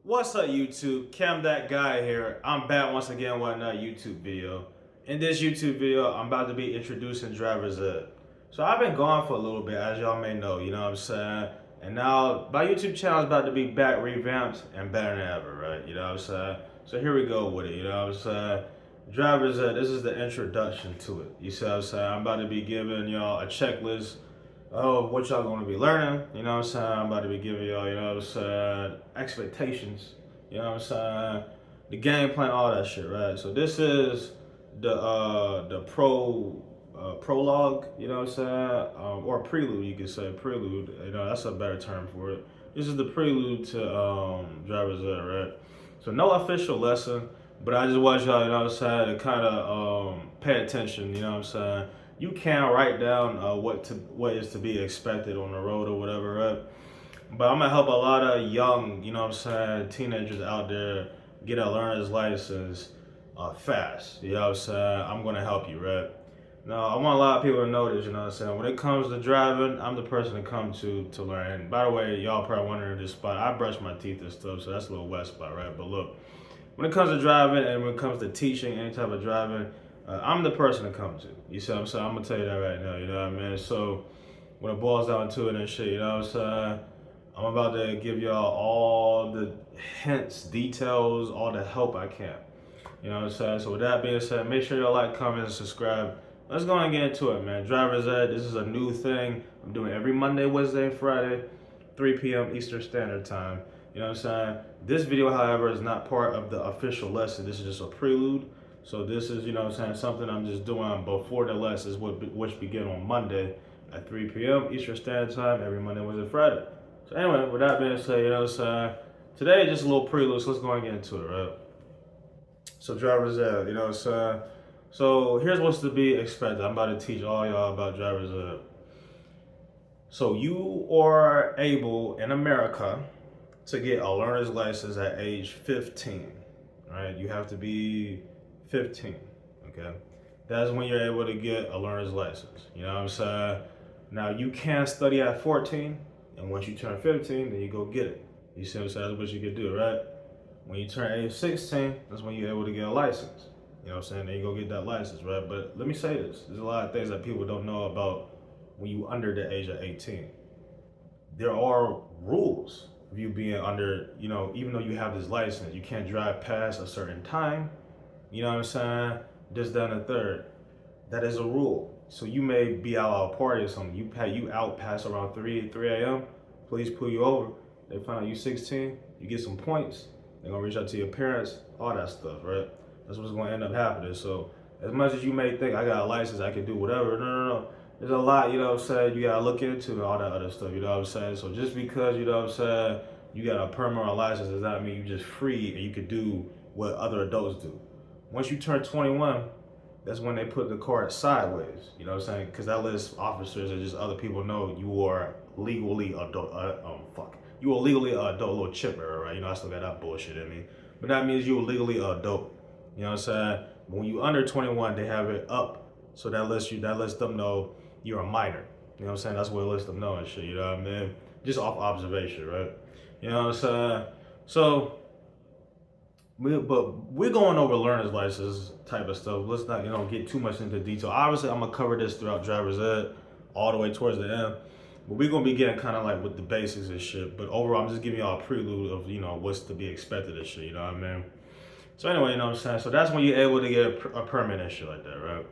What's up YouTube? Cam that guy here. I'm back once again with another YouTube video. In this YouTube video, I'm about to be introducing driver's ed. So I've been gone for a little bit, as y'all may know, you know what I'm saying? And now my YouTube channel is about to be back revamped and better than ever, right? You know what I'm saying? So here we go with it, you know what I'm saying? Driver's ed, this is the introduction to it. You see what I'm saying? I'm about to be giving y'all a checklist of what y'all gonna be learning, you know what I'm saying? I'm about to be giving y'all, you know what I'm saying, expectations, you know what I'm saying, the game plan, all that shit, right? So this is the prologue, you know what I'm saying, or prelude, you could say prelude, you know, that's a better term for it. This is the prelude to driver's ed, right? So no official lesson, but I just want y'all, you know what I'm saying, to kind of pay attention, you know what I'm saying. You can write down what is to be expected on the road or whatever, right? But I'm gonna help a lot of young, you know what I'm saying, teenagers out there get a learner's license fast. You know what I'm saying? I'm gonna help you, right? Now, I want a lot of people to know this, you know what I'm saying? When it comes to driving, I'm the person to come to learn. And by the way, y'all probably wondering this spot. I brush my teeth and stuff, so that's a little wet spot, right? But look, when it comes to driving and when it comes to teaching any type of driving, I'm the person to come to. You see what I'm saying? I'm gonna tell you that right now, you know what I mean? So when it boils down to it and shit, you know what I'm saying? I'm about to give y'all all the hints, details, all the help I can. You know what I'm saying? So with that being said, make sure y'all like, comment, and subscribe. Let's go and get into it, man. Driver's ed, this is a new thing. I'm doing every Monday, Wednesday, and Friday, 3 p.m. Eastern Standard Time. You know what I'm saying? This video, however, is not part of the official lesson. This is just a prelude. So this is, you know what I'm saying, something I'm just doing before the lessons, which begin on Monday at 3 p.m. Eastern Standard Time, every Monday, Wednesday, Friday. So anyway, with that being said, you know what I'm saying, today is just a little prelude, so let's go and get into it, right? So driver's ed, you know what I'm saying? So here's what's to be expected. I'm about to teach all y'all about driver's ed. So you are able, in America, to get a learner's license at age 15, right? You have to be 15, okay? That's when you're able to get a learner's license, you know what I'm saying? Now you can study at 14, and once you turn 15, then you go get it. You see what I'm saying? That's what you can do, right? When you turn age 16, that's when you're able to get a license. You know what I'm saying? Then you go get that license, right? But let me say this. There's a lot of things that people don't know about when you under the age of 18. There are rules of you being under, you know, even though you have this license, you can't drive past a certain time. You know what I'm saying? This, that, and the third. That is a rule. So you may be out at a party or something. You out past around 3 a.m. Police pull you over. They find out you 16. You get some points. They're gonna reach out to your parents. All that stuff, right? That's what's gonna end up happening. So as much as you may think I got a license, I can do whatever. No. There's a lot, you know what I'm saying, you gotta look into and all that other stuff, you know what I'm saying? So just because, you know what I'm saying, you got a permit or a license does not mean you're just free and you can do what other adults do. Once you turn 21, that's when they put the card sideways, you know what I'm saying? Because that lets officers and just other people know you are legally adult, you are legally an adult, a little chipper, right? You know, I still got that bullshit in me. But that means you're legally an adult, you know what I'm saying? When you under 21, they have it up. So that lets them know you're a minor. You know what I'm saying? That's what it lets them know and shit, you know what I mean? Just off observation, right? You know what I'm saying? So, we're going over learner's license type of stuff. Let's not, you know, get too much into detail. Obviously, I'm going to cover this throughout driver's ed all the way towards the end. But we're going to be getting kind of like with the basics and shit. But overall, I'm just giving y'all a prelude of, you know, what's to be expected and shit, you know what I mean? So anyway, you know what I'm saying? So that's when you're able to get a permit and shit like that, right?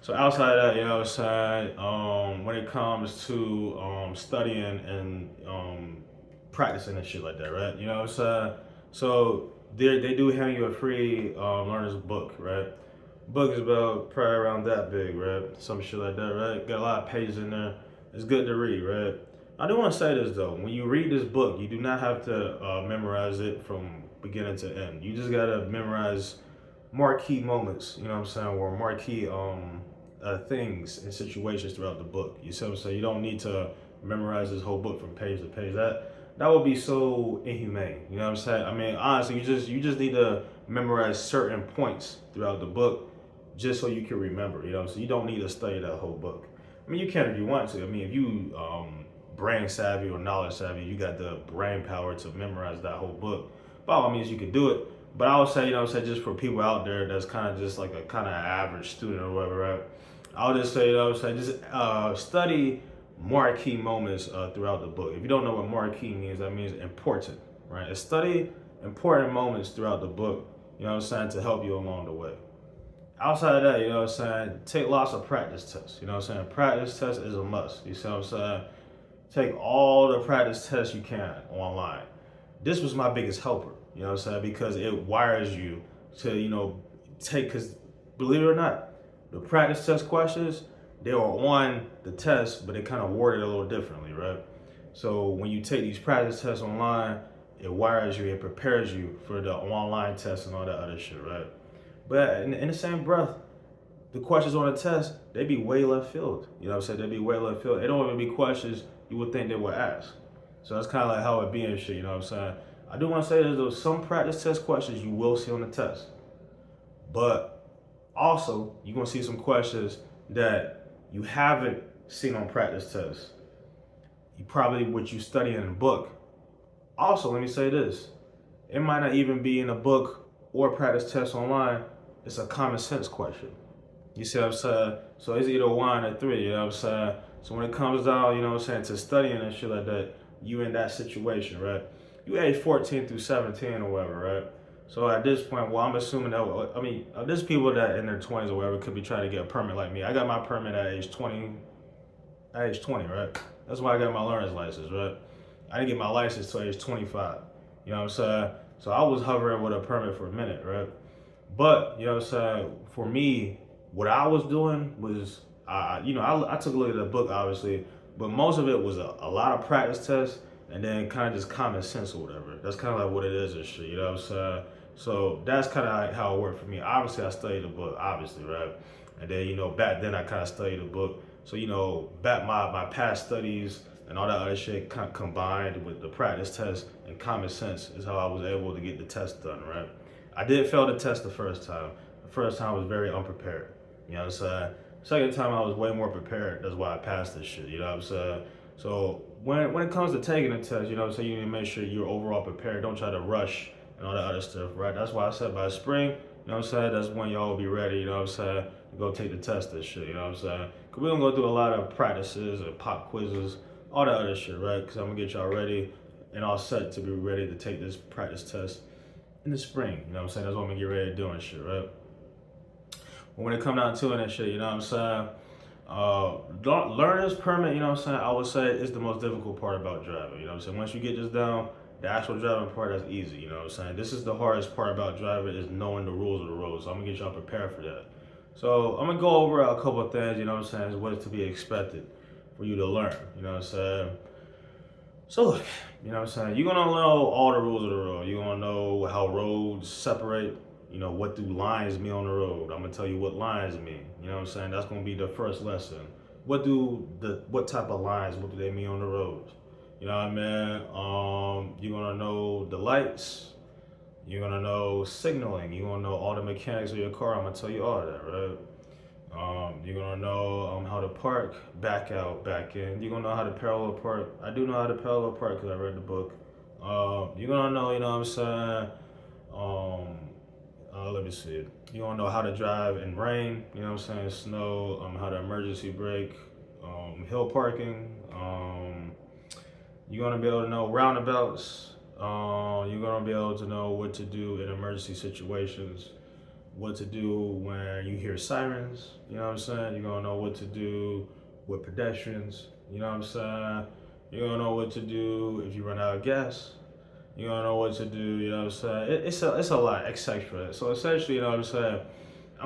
So outside of that, you know what I'm saying, when it comes to studying and practicing and shit like that, right? You know what I'm saying? So they do hand you a free learner's book, right? Book is about probably around that big, right? Some shit like that, right? Got a lot of pages in there. It's good to read, right? I do want to say this though. When you read this book, you do not have to memorize it from beginning to end. You just gotta memorize marquee moments, you know what I'm saying, or marquee things and situations throughout the book. You see what I'm saying? You don't need to memorize this whole book from page to page. That would be so inhumane. You know what I'm saying? I mean, honestly, you just need to memorize certain points throughout the book just so you can remember. You know what I'm saying? You don't need to study that whole book. I mean, you can if you want to. I mean, if you brain savvy or knowledge savvy, you got the brain power to memorize that whole book. by all means you can do it. But I would say, just for people out there that's kind of just like a kind of average student or whatever, right? I would just say, just study marquee moments throughout the book. If you don't know what marquee means, that means important, right? Study important moments throughout the book, to help you along the way. Outside of that, take lots of practice tests. Practice test is a must. You see what I'm saying? Take all the practice tests you can online. This was my biggest helper, because it wires you to, take, because believe it or not, the practice test questions, they are on the test, but they kind of worded a little differently, right? So when you take these practice tests online, it wires you, it prepares you for the online test and all that other shit, right? But in the same breath, the questions on the test, they be way left field. They be way left field. They don't even be questions you would think they would ask. So that's kind of like how it be and shit, I do want to say there's some practice test questions you will see on the test. But also, you're going to see some questions that you haven't seen on practice tests. You probably, what you study in a book. Also, let me say this. It might not even be in a book or practice test online. It's a common sense question. You see what I'm saying? So it's either 1 or 3, So when it comes down, to studying and shit like that, you in that situation, right? You age 14 through 17 or whatever, right? So at this point, well, I'm assuming that, there's people that in their 20s or whatever could be trying to get a permit like me. I got my permit at age 20, right? That's why I got my learner's license, right? I didn't get my license till age 25. You know what I'm saying? So I was hovering with a permit for a minute, right? But, for me, what I was doing was, I took a look at the book, obviously, but most of it was a lot of practice tests and then kind of just common sense or whatever. That's kind of like what it is and shit, So that's kind of how it worked for me. Obviously, I studied the book, obviously, right? And then, back then I kind of studied the book. So, back my past studies and all that other shit kind of combined with the practice test and common sense is how I was able to get the test done, right? I did fail the test the first time. The first time I was very unprepared. Second time I was way more prepared. That's why I passed this shit. So when it comes to taking a test, you need to make sure you're overall prepared. Don't try to rush and all that other stuff, right? That's why I said by spring, that's when y'all will be ready, to go take the test and shit, Because we're going to go through a lot of practices and pop quizzes, all that other shit, right? Because I'm going to get y'all ready and all set to be ready to take this practice test in the spring, That's what I'm going to get ready to do and shit, right? When it come down to it and shit, learner's permit, I would say is the most difficult part about driving, Once you get this down, the actual driving part, that's easy, This is the hardest part about driving is knowing the rules of the road, so I'm gonna get y'all prepared for that. So I'm gonna go over a couple of things, what's to be expected for you to learn, So look, you're gonna know all the rules of the road. You're gonna know how roads separate. What do lines mean on the road? I'm gonna tell you what lines mean. That's gonna be the first lesson. What type of lines? What do they mean on the roads? You're gonna know the lights. You're gonna know signaling. You're gonna know all the mechanics of your car. I'm gonna tell you all of that, right? You're gonna know how to park, back out, back in. You're gonna know how to parallel park. I do know how to parallel park because I read the book. You're gonna know, let me see. You're gonna know how to drive in rain, snow, how to emergency brake, hill parking. You're gonna be able to know roundabouts. You're gonna be able to know what to do in emergency situations, what to do when you hear sirens. You're gonna know what to do with pedestrians. You're gonna know what to do if you run out of gas. You're gonna know what to do. It's a lot, etc. So essentially, I'm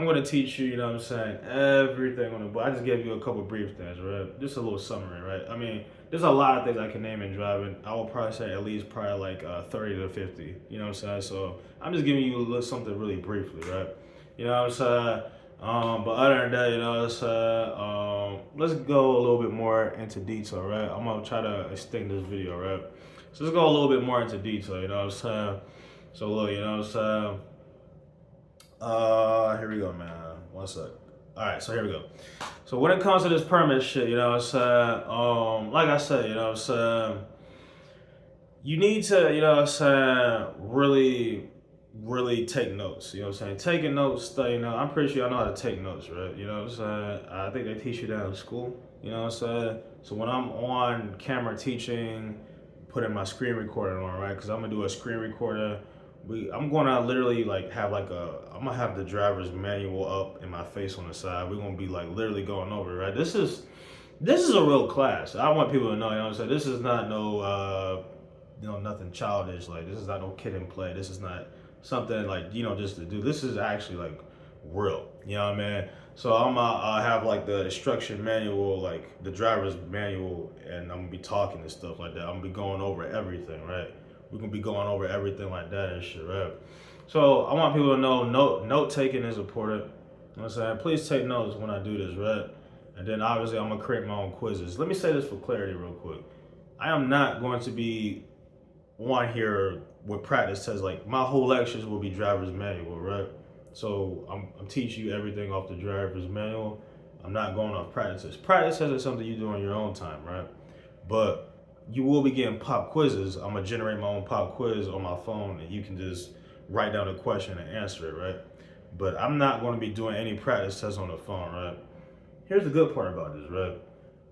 gonna teach you, everything on the book. I just gave you a couple brief things, right? Just a little summary, right? There's a lot of things I can name in driving. I will probably say at least like 30 to 50. So I'm just giving you something really briefly, right? But other than that, let's go a little bit more into detail, right? I'm gonna try to extend this video, right? So let's go a little bit more into detail, So look, here we go, man. One sec. All right, so here we go. So when it comes to this permit shit, like I said, you need to, you know what I'm saying, really take notes. You know what I'm saying? Taking notes, studying notes. I'm pretty sure I know how to take notes, right? You know what I'm saying? I think they teach you that in school. You know what I'm saying? So when I'm on camera teaching, putting my screen recorder on, right? Because I'm gonna do a screen recorder. I'm gonna literally like have like I'm gonna have the driver's manual up in my face on the side. We're gonna be like literally going over, right? This is a real class. I want people to know, you know what I'm saying? This is not no nothing childish. Like this is not no kid and play. This is not something like, just to do. This is actually like real. You know what I mean? So I'm gonna have like the instruction manual, like the driver's manual, and I'm gonna be talking and stuff like that. I'm gonna be going over everything, right? We're gonna be going over everything like that and shit, right? So I want people to know note taking is important. You know what I'm saying? Please take notes when I do this, right? And then obviously I'm gonna create my own quizzes. Let me say this for clarity real quick. I am not going to be on here with practice tests. Like my whole lectures will be driver's manual, right? So I'm teaching you everything off the driver's manual. I'm not going off practice tests. Practice tests is something you do on your own time, right? But you will be getting pop quizzes. I'm gonna generate my own pop quiz on my phone, and you can just write down a question and answer it, right? But I'm not going to be doing any practice tests on the phone, right? Here's the good part about this, right?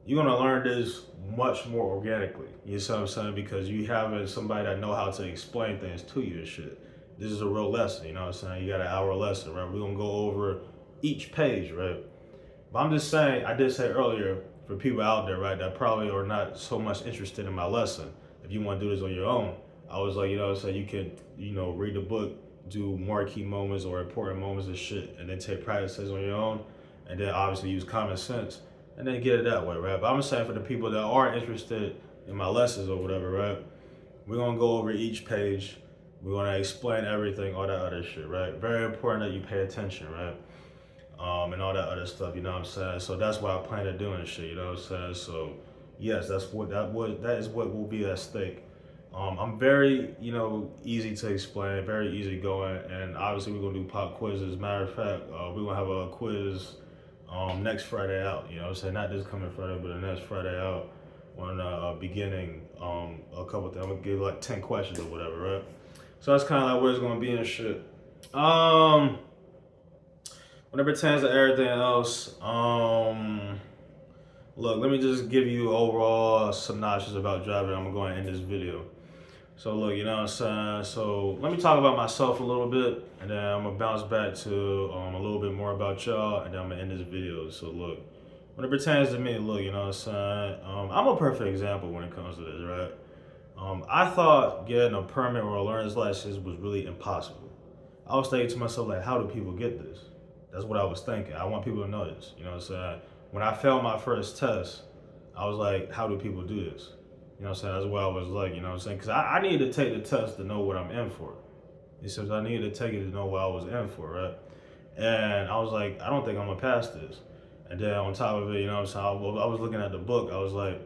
You're gonna learn this much more organically. You see what I'm saying? Because you have somebody that know how to explain things to you and shit. This is a real lesson, you know what I'm saying? You got an hour lesson, right? We're gonna go over each page, right? But I'm just saying, I did say earlier, for people out there, right, that probably are not so much interested in my lesson, if you want to do this on your own, I was like, so you could, read the book, do marquee moments or important moments and shit, and then take practices on your own, and then obviously use common sense, and then get it that way, right? But I'm saying for the people that are interested in my lessons or whatever, right, we're gonna go over each page, we're gonna explain everything, all that other shit, right? Very important that you pay attention, right? And all that other stuff, you know what I'm saying? So that's why I plan on doing this shit, you know what I'm saying? So yes, that is what will be at stake. I'm very, easy to explain, very easy going, and obviously we're gonna do pop quizzes. Matter of fact, we're gonna have a quiz next Friday out, you know what I'm saying? Not this coming Friday, but the next Friday out on beginning a couple things. I'm gonna give like 10 questions or whatever, right? So that's kind of like where it's gonna be and shit. When it pertains to everything else, look, let me just give you overall synopsis about driving. I'm gonna go ahead and end this video. So look, you know what I'm saying? So let me talk about myself a little bit, and then I'm gonna bounce back to a little bit more about y'all, and then I'm gonna end this video. So look, when it pertains to me, look, you know what I'm saying? I'm a perfect example when it comes to this, right? I thought getting a permit or a learner's license was really impossible. I was thinking to myself, like, how do people get this? That's what I was thinking. I want people to know this. You know what I'm saying? When I failed my first test, I was like, how do people do this? You know what I'm saying? That's what I was like, you know what I'm saying? Because I needed to take the test to know what I'm in for. He says, I needed to take it to know what I was in for, right? And I was like, I don't think I'm going to pass this. And then on top of it, you know what I'm saying? I was looking at the book. I was like,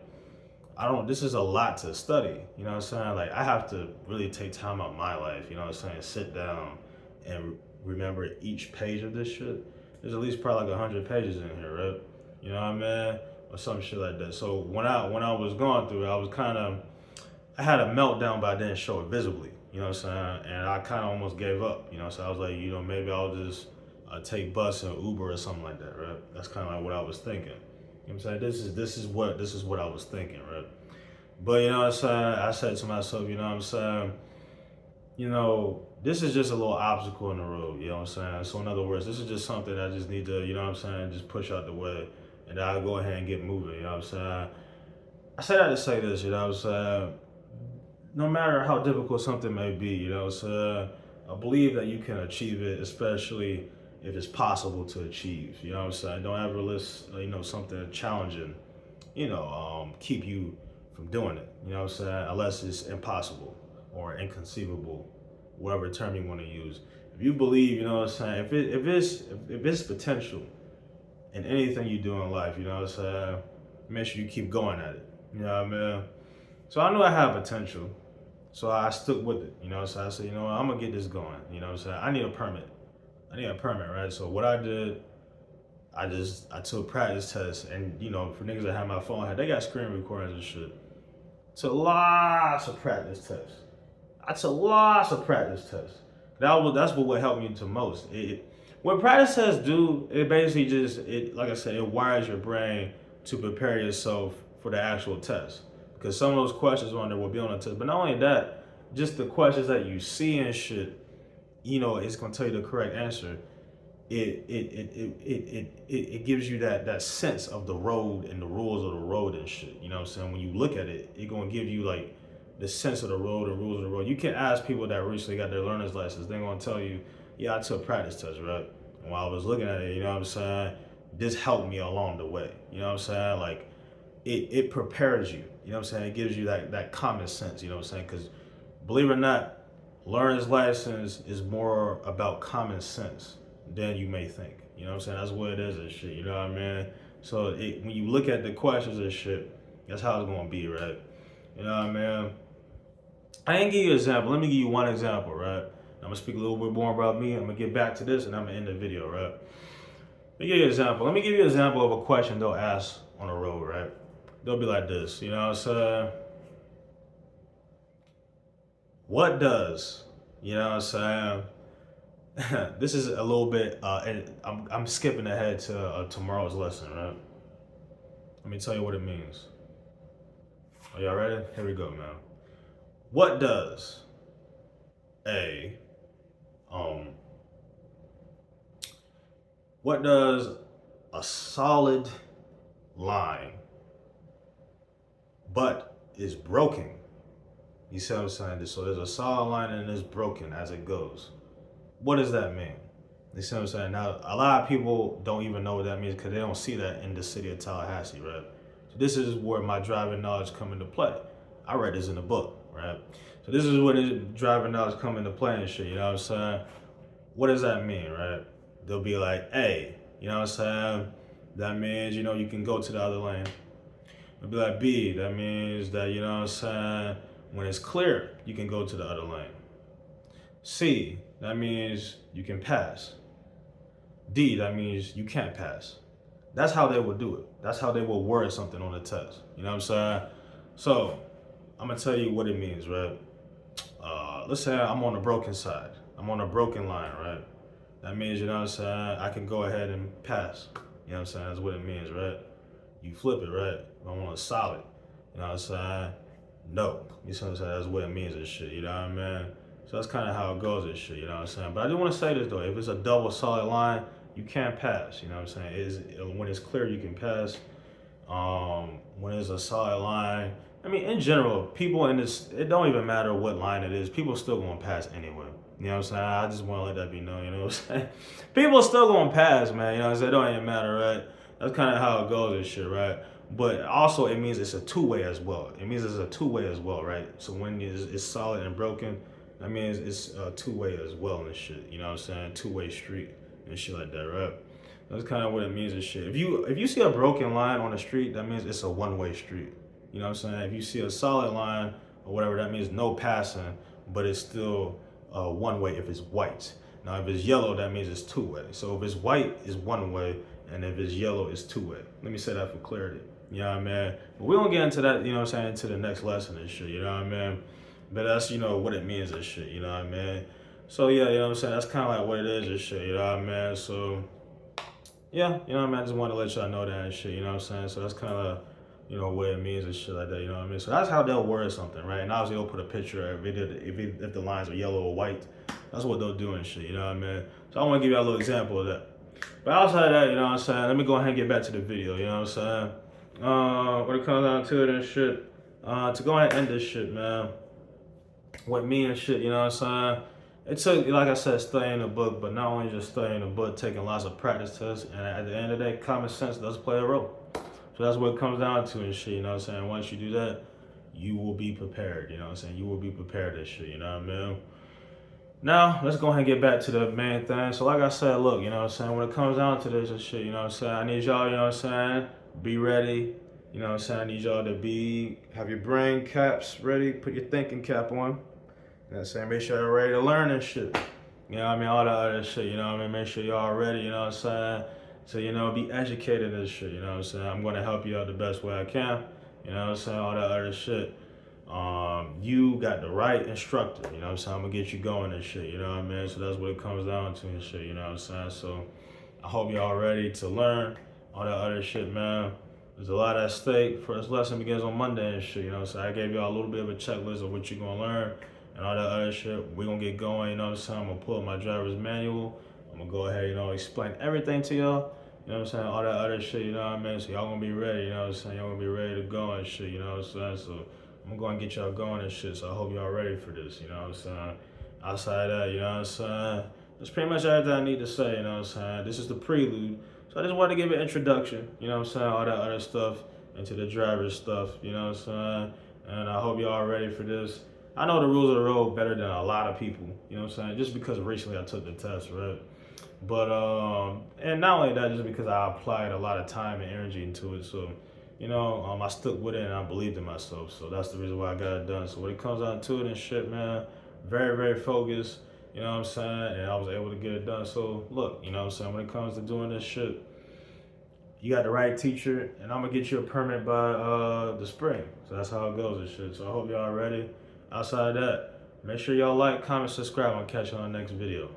this is a lot to study. You know what I'm saying? Like, I have to really take time out of my life, you know what I'm saying? Sit down and remember each page of this shit. There's at least probably like 100 pages in here, right? You know what I mean? Or some shit like that. So when I was going through it, I had a meltdown, but I didn't show it visibly. You know what I'm saying? And I kind of almost gave up. You know, so I was like, maybe I'll just take bus and Uber or something like that, right? That's kind of like what I was thinking. You know what I'm saying? This is what I was thinking, right? But you know what I'm saying? I said to myself, you know what I'm saying? This is just a little obstacle in the road, you know what I'm saying? So in other words, this is just something I just need to, you know what I'm saying, just push out the way, and I'll go ahead and get moving, you know what I'm saying? I say that to say this, you know what I'm saying? No matter how difficult something may be, you know what I'm saying, I believe that you can achieve it, especially if it's possible to achieve, you know what I'm saying? Don't ever let, something challenging, keep you from doing it, you know what I'm saying? Unless it's impossible or inconceivable, whatever term you want to use. If you believe, you know what I'm saying, if it's potential in anything you do in life, you know what I'm saying, make sure you keep going at it. You know what I mean? So I knew I had potential. So I stuck with it. You know what I'm saying? I said, you know what, I'm gonna get this going. You know what I'm saying? I need a permit, right? So what I did, I took practice tests, and for niggas that have my phone, they got screen recordings and shit. took lots of practice tests. I took lots of practice tests. That's what would help me the most. What practice tests do, it basically like I said, it wires your brain to prepare yourself for the actual test. Because some of those questions on there will be on the test. But not only that, just the questions that you see and shit, it's gonna tell you the correct answer. It gives you that sense of the road and the rules of the road and shit. You know what I'm saying? When you look at it, it's gonna give you like the sense of the road and rules of the road. You can ask people that recently got their learner's license, they're gonna tell you, yeah, I took practice tests, right? And while I was looking at it, you know what I'm saying, this helped me along the way. You know what I'm saying? Like it prepares you, you know what I'm saying? It gives you that common sense, you know what I'm saying? Because believe it or not, learner's license is more about common sense than you may think. You know what I'm saying? That's what it is and shit, you know what I mean? So when you look at the questions and shit, that's how it's gonna be, right? You know what I mean? I ain't give you an example. Let me give you one example, right? I'm gonna speak a little bit more about me. I'm gonna get back to this and I'm gonna end the video, right? Let me give you an example. Let me give you an example of a question they'll ask on the road, right? They'll be like this, you know what I'm saying? What does, you know what I'm saying? This is a little bit, and I'm skipping ahead to tomorrow's lesson, right? Let me tell you what it means. Are y'all ready? Here we go, man. What does a what does a solid line but is broken? You see what I'm saying? So there's a solid line and it's broken as it goes. What does that mean? You see what I'm saying? Now, a lot of people don't even know what that means because they don't see that in the city of Tallahassee, right? So this is where my driving knowledge come into play. I read this in a book, right? So this is where the driving knowledge come into play and shit, you know what I'm saying? What does that mean, right? They'll be like, hey, you know what I'm saying? That means, you can go to the other lane. They'll be like, B, that means that, you know what I'm saying? When it's clear, you can go to the other lane. C, that means you can pass. D, that means you can't pass. That's how they will do it. That's how they will word something on the test. You know what I'm saying? So, I'm going to tell you what it means, right? Let's say I'm on the broken side. I'm on a broken line, right? That means, you know what I'm saying, I can go ahead and pass. You know what I'm saying? That's what it means, right? You flip it, right? I'm on a solid. You know what I'm saying? No. You see what I'm saying? That's what it means and shit. You know what I mean? So that's kind of how it goes and shit. You know what I'm saying? But I do want to say this, though. If it's a double solid line, you can't pass. You know what I'm saying? When it's clear, you can pass. When it's a solid line, I mean, in general, people in this, it don't even matter what line it is, people still gonna pass anyway. You know what I'm saying? I just wanna let that be known, you know what I'm saying? People still gonna pass, man, you know what I'm saying? It don't even matter, right? That's kind of how it goes and shit, right? But also, it means it's a two-way as well. It means it's a two-way as well, right? So when it's solid and broken, that means it's a two-way as well and shit, you know what I'm saying? Two-way street and shit like that, right? That's kind of what it means and shit. If you see a broken line on the street, that means it's a one-way street. You know what I'm saying? If you see a solid line or whatever, that means no passing, but it's still one way if it's white. Now, if it's yellow, that means it's two way. So if it's white, it's one way, and if it's yellow, it's two way. Let me say that for clarity. You know what I mean? But we don't get into that, you know what I'm saying, into the next lesson and shit, you know what I mean? But that's, what it means and shit, you know what I mean? So yeah, you know what I'm saying? That's kind of like what it is and shit, you know what I mean? So yeah, you know what I mean? I just want to let y'all know that and shit, you know what I'm saying? So that's kind of, what it means and shit like that, you know what I mean? So that's how they'll word something, right? And obviously they'll put a picture if the lines are yellow or white. That's what they'll do and shit, you know what I mean? So I want to give you a little example of that. But outside of that, you know what I'm saying? Let me go ahead and get back to the video, you know what I'm saying? When it comes down to it and shit, to go ahead and end this shit, man, with me and shit, you know what I'm saying? It took, like I said, studying the book, but not only just studying the book, taking lots of practice tests, and at the end of the day, common sense does play a role. So that's what it comes down to and shit, you know what I'm saying? Once you do that, you will be prepared, you know what I'm saying? You will be prepared and shit, you know what I mean? Now, let's go ahead and get back to the main thing. So like I said, look, you know what I'm saying? When it comes down to this and shit, you know what I'm saying? I need y'all, you know what I'm saying? Be ready. You know what I'm saying? I need y'all to have your brain caps ready. Put your thinking cap on. You know what I'm saying? Make sure you're ready to learn and shit. You know what I mean? All that other shit, you know what I mean? Make sure y'all ready, you know what I'm saying? So, be educated in this shit, you know what I'm saying? I'm going to help you out the best way I can. You know what I'm saying? All that other shit. You got the right instructor, you know what I'm saying? I'm gonna get you going and shit, you know what I mean? So that's what it comes down to and shit, you know what I'm saying? So I hope y'all ready to learn all that other shit, man. There's a lot at stake. First lesson begins on Monday and shit, you know what I'm saying? I gave y'all a little bit of a checklist of what you're gonna learn and all that other shit. We're gonna get going, you know what I'm saying? I'm gonna pull up my driver's manual. I'm gonna go ahead, you know, explain everything to y'all. You know what I'm saying? All that other shit, you know what I mean? So y'all gonna be ready, you know what I'm saying? Y'all gonna be ready to go and shit, you know what I'm saying? So I'm gonna get y'all going and shit. So I hope y'all ready for this, you know what I'm saying? Outside of that, you know what I'm saying? That's pretty much everything I need to say, you know what I'm saying? This is the prelude. So I just wanted to give an introduction, you know what I'm saying? All that other stuff into the driver's stuff, you know what I'm saying? And I hope y'all ready for this. I know the rules of the road better than a lot of people, you know what I'm saying? Just because recently I took the test, right? But and not only that, just because I applied a lot of time and energy into it, so you know, I stuck with it and I believed in myself. So that's the reason why I got it done. So when it comes down to it and shit, man, very, very focused. You know what I'm saying? And I was able to get it done. So look, you know what I'm saying? When it comes to doing this shit, you got the right teacher, and I'm gonna get you a permit by the spring. So that's how it goes and shit. So I hope y'all ready. Outside of that, make sure y'all like, comment, subscribe, and catch you on the next video.